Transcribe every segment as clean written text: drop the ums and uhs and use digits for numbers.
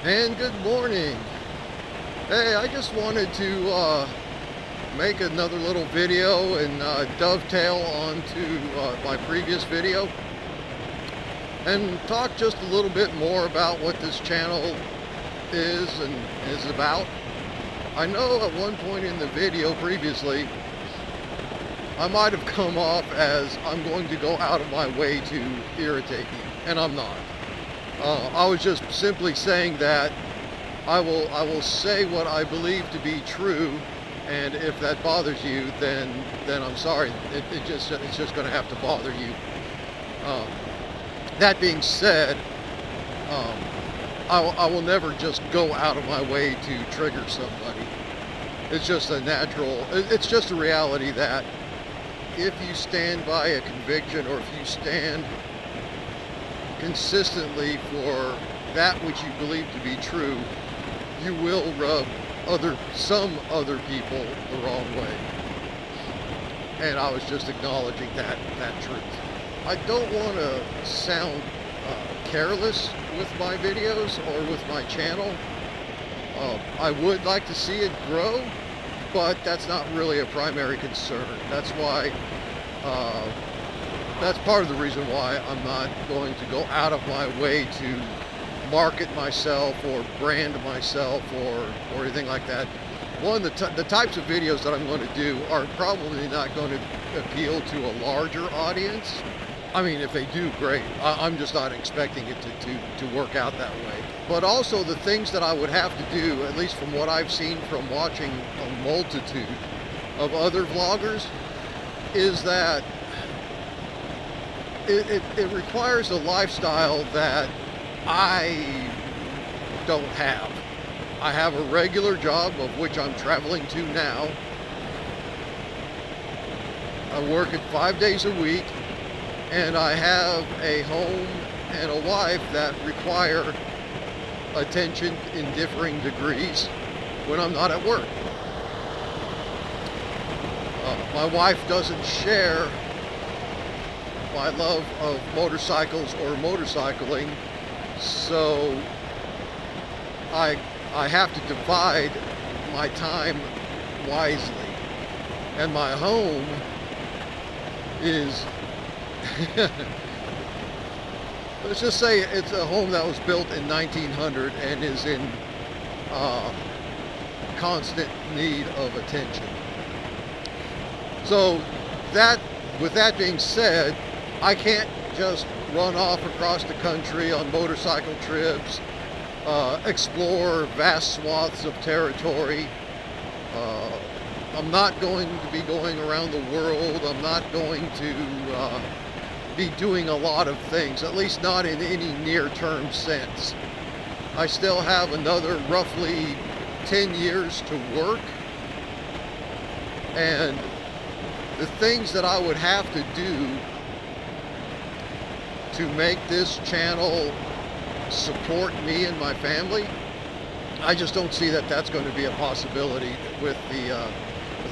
And good morning. Hey, I just wanted to make another little video and dovetail onto my previous video and talk just a little bit more about what this channel is and is about. I know at one point in the video previously I might have come off as I'm going to go out of my way to irritate you, and I'm not. I was just simply saying that I will say what I believe to be true, and if that bothers you, then I'm sorry. It's just going to have to bother you. That being said, I will never just go out of my way to trigger somebody. It's just a natural. It's just a reality that if you stand by a conviction, or if you stand consistently for that which you believe to be true, you will rub some other people the wrong way. And I was just acknowledging that truth. I don't want to sound careless with my videos or with my channel. I would like to see it grow, but that's not really a primary concern. That's why that's part of the reason why I'm not going to go out of my way to market myself or brand myself or anything like that. One, the types of videos that I'm going to do are probably not going to appeal to a larger audience. I mean, if they do, great. I'm just not expecting it to work out that way. But also the things that I would have to do, at least from what I've seen from watching a multitude of other vloggers, is that it requires a lifestyle that I don't have. I have a regular job, of which I'm traveling to now. I work at 5 days a week, and I have a home and a wife that require attention in differing degrees when I'm not at work. My wife doesn't share my love of motorcycles or motorcycling, so I have to divide my time wisely. And my home is let's just say it's a home that was built in 1900 and is in constant need of attention. So with that being said, I can't just run off across the country on motorcycle trips, explore vast swaths of territory. I'm not going to be going around the world. I'm not going to be doing a lot of things, at least not in any near-term sense. I still have another roughly 10 years to work, and the things that I would have to do to make this channel support me and my family, I just don't see that that's going to be a possibility with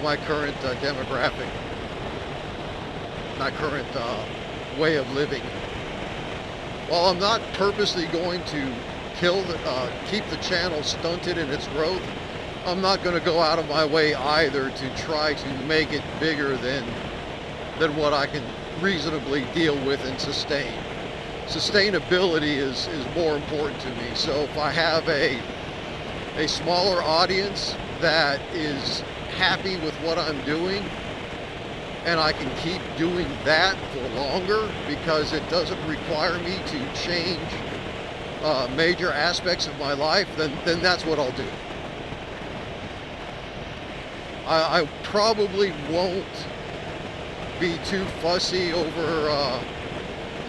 my current demographic, my current way of living. While I'm not purposely going to keep the channel stunted in its growth, I'm not going to go out of my way either to try to make it bigger than what I can reasonably deal with and sustain. Sustainability is more important to me. So if I have a smaller audience that is happy with what I'm doing, and I can keep doing that for longer because it doesn't require me to change major aspects of my life, then that's what I'll do. I probably won't be too fussy over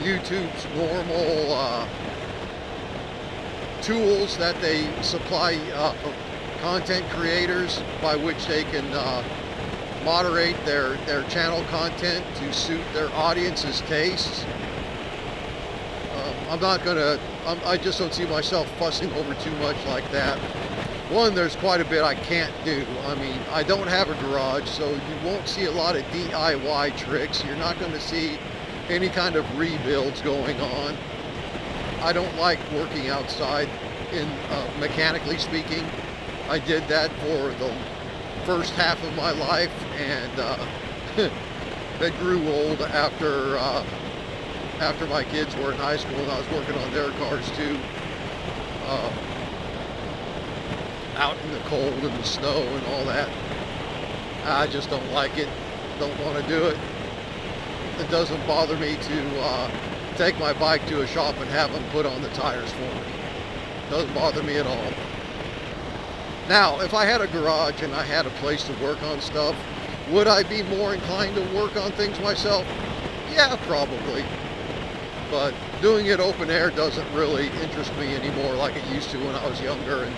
YouTube's normal tools that they supply content creators, by which they can moderate their channel content to suit their audience's tastes. I just don't see myself fussing over too much like that. One, there's quite a bit I can't do. I mean, I don't have a garage, so you won't see a lot of DIY tricks. You're not going to see any kind of rebuilds going on. I don't like working outside in mechanically speaking. I did that for the first half of my life, and that grew old after my kids were in high school and I was working on their cars too. Out in the cold and the snow and all that. I just don't like it. Don't want to do it. It doesn't bother me to take my bike to a shop and have them put on the tires for me. Doesn't bother me at all. Now, if I had a garage and I had a place to work on stuff, would I be more inclined to work on things myself? Yeah, probably. But doing it open air doesn't really interest me anymore like it used to when I was younger and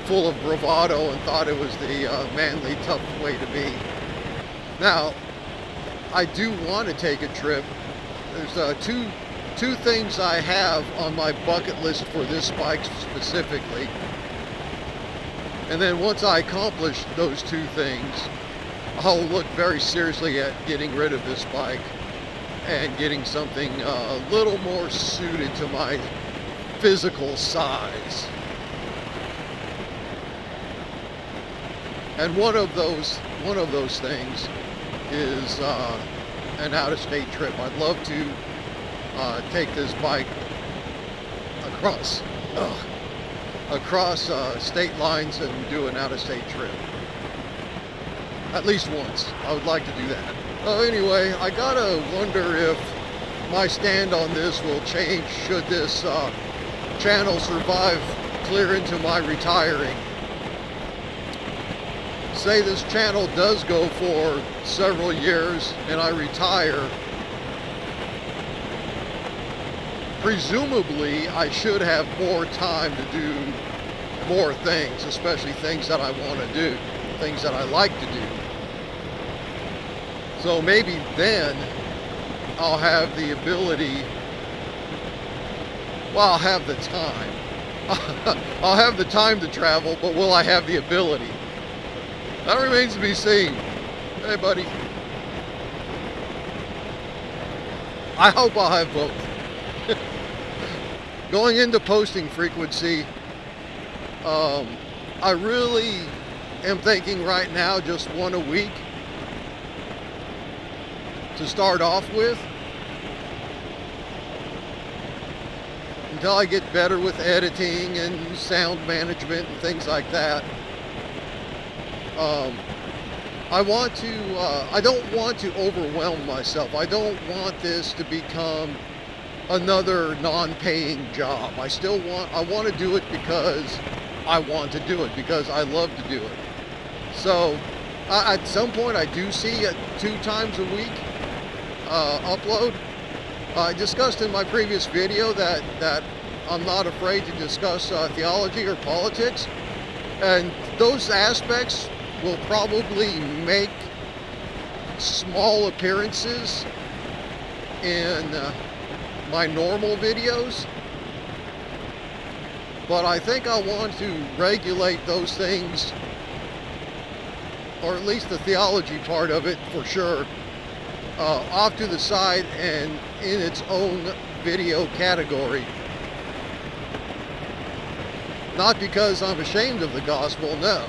full of bravado and thought it was the manly, tough way to be. Now, I do want to take a trip. There's two things I have on my bucket list for this bike specifically. And then once I accomplish those two things, I'll look very seriously at getting rid of this bike and getting something a little more suited to my physical size. And one of those things is an out-of-state trip. I'd love to take this bike across state lines and do an out-of-state trip. At least once. I would like to do that. Anyway, I gotta wonder if my stand on this will change should this channel survive clear into my retiring. Say this channel does go for several years and I retire. Presumably, I should have more time to do more things, especially things that I want to do, things that I like to do. So maybe then I'll have the ability, well, I'll have the time. I'll have the time to travel, but will I have the ability? That remains to be seen. Hey, buddy. I hope I'll have both. Going into posting frequency, I really am thinking right now just one a week to start off with, until I get better with editing and sound management and things like that. I don't want to overwhelm myself. I don't want this to become another non-paying job. I want to do it because I want to do it, because I love to do it. So at some point I do see it 2 times a week upload. I discussed in my previous video that I'm not afraid to discuss theology or politics, and those aspects will probably make small appearances in my normal videos, but I think I want to regulate those things, or at least the theology part of it for sure, off to the side and in its own video category. Not because I'm ashamed of the gospel, no,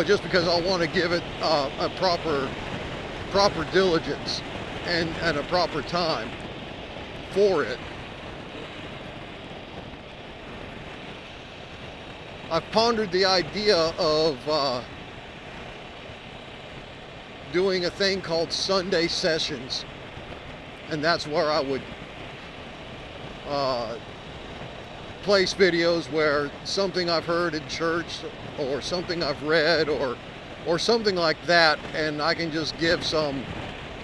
just because I want to give it a proper diligence and a proper time for it. I've pondered the idea of doing a thing called Sunday sessions, and that's where I would place videos where something I've heard in church or something I've read or something like that, and I can just give some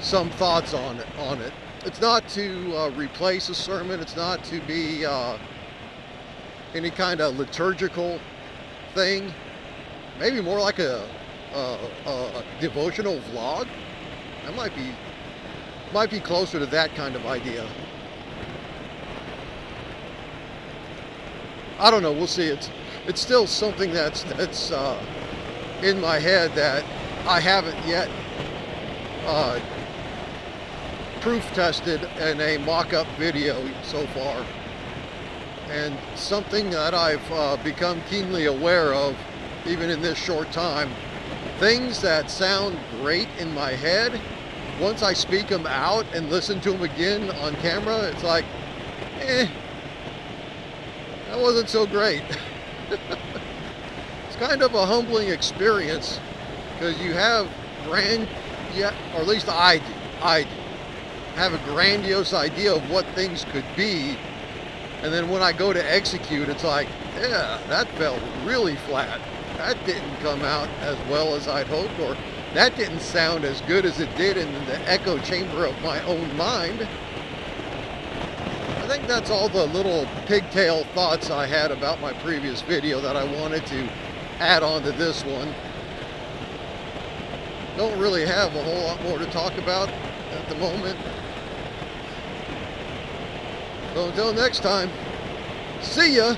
thoughts on it. It's not to replace a sermon. It's not to be any kind of liturgical thing. Maybe more like a devotional vlog. That might be closer to that kind of idea. I don't know. We'll see. It's still something that's in my head that I haven't yet proof tested in a mock-up video so far. And something that I've become keenly aware of, even in this short time, things that sound great in my head, once I speak them out and listen to them again on camera, it's like, that wasn't so great. It's kind of a humbling experience, because you have or at least I do have a grandiose idea of what things could be, and then when I go to execute, it's like, yeah, that fell really flat. That didn't come out as well as I'd hoped, or that didn't sound as good as it did in the echo chamber of my own mind. I think that's all the little pigtail thoughts I had about my previous video that I wanted to add on to this one. Don't really have a whole lot more to talk about at the moment. So until next time, see ya!